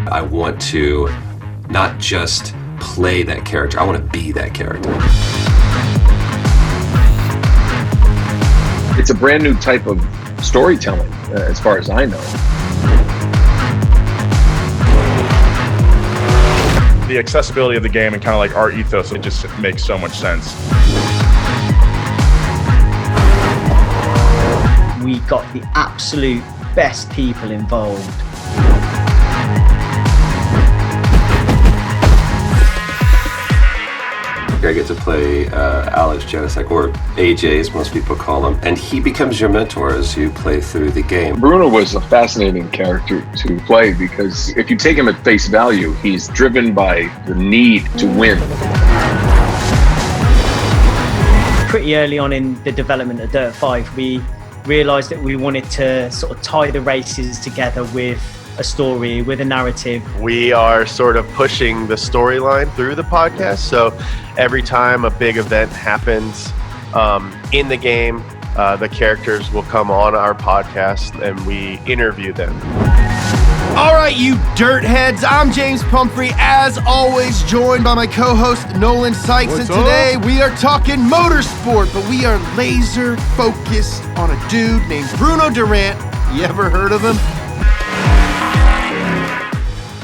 I want to not just play that character, I want to be that character. It's a brand new type of storytelling, as far as I know. The accessibility of the game and kind of like our ethos, it just makes so much sense. We got the absolute best people involved. I get to play Alex Janicek, or AJ as most people call him, and he becomes your mentor as you play through the game. Bruno was a fascinating character to play because if you take him at face value, he's driven by the need to win. Pretty early on in the development of Dirt 5, we realised that we wanted to sort of tie the races together with a story, with a narrative. We are sort of pushing the storyline through the podcast, so every time a big event happens in the game, the characters will come on our podcast and we interview them. All right, you dirt heads, I'm James Pumphrey, as always joined by my co-host Nolan Sykes. What's and today we are talking motorsport, but we are laser focused on a dude named Bruno Durant. You ever heard of him?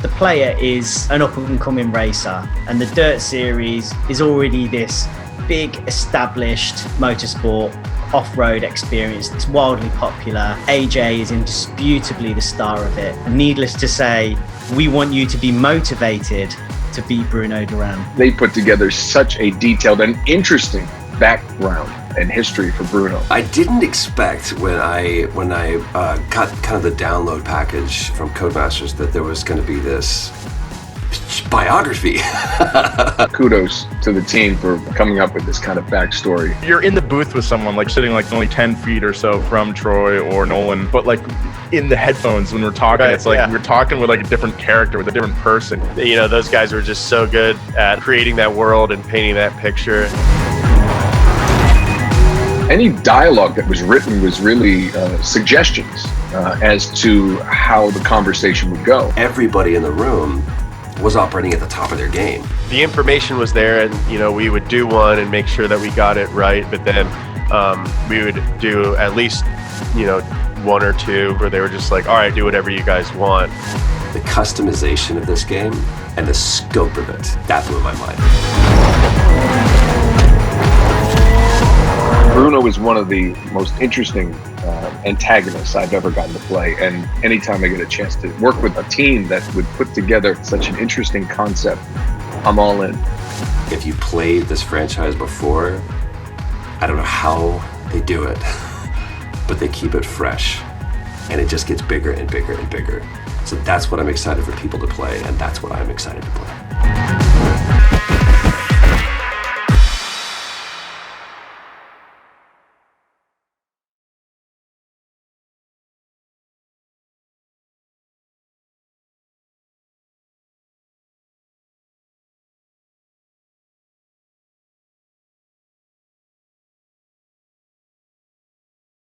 The player is an up-and-coming racer, and the Dirt series is already this big established motorsport off-road experience that's wildly popular. AJ is indisputably the star of it. And needless to say, we want you to be motivated to beat Bruno Durant. They put together such a detailed and interesting background and history for Bruno. I didn't expect when I got kind of the download package from Codemasters that there was going to be this biography. Kudos to the team for coming up with this kind of backstory. You're in the booth with someone, like sitting like only 10 feet or so from Troy or Nolan, but like in the headphones when we're talking, Right, it's like yeah. we're talking with like a different character, with a different person. You know, those guys were just so good at creating that world and painting that picture. Any dialogue that was written was really suggestions as to how the conversation would go. Everybody in the room was operating at the top of their game. The information was there, and you know, we would do one and make sure that we got it right, but then we would do at least, you know, one or two where they were just like, all right, do whatever you guys want. The customization of this game and the scope of it, that blew my mind. Bruno is one of the most interesting antagonists I've ever gotten to play, and anytime I get a chance to work with a team that would put together such an interesting concept, I'm all in. If you played this franchise before, I don't know how they do it, but they keep it fresh, and it just gets bigger and bigger and bigger. So that's what I'm excited for people to play, and that's what I'm excited to play.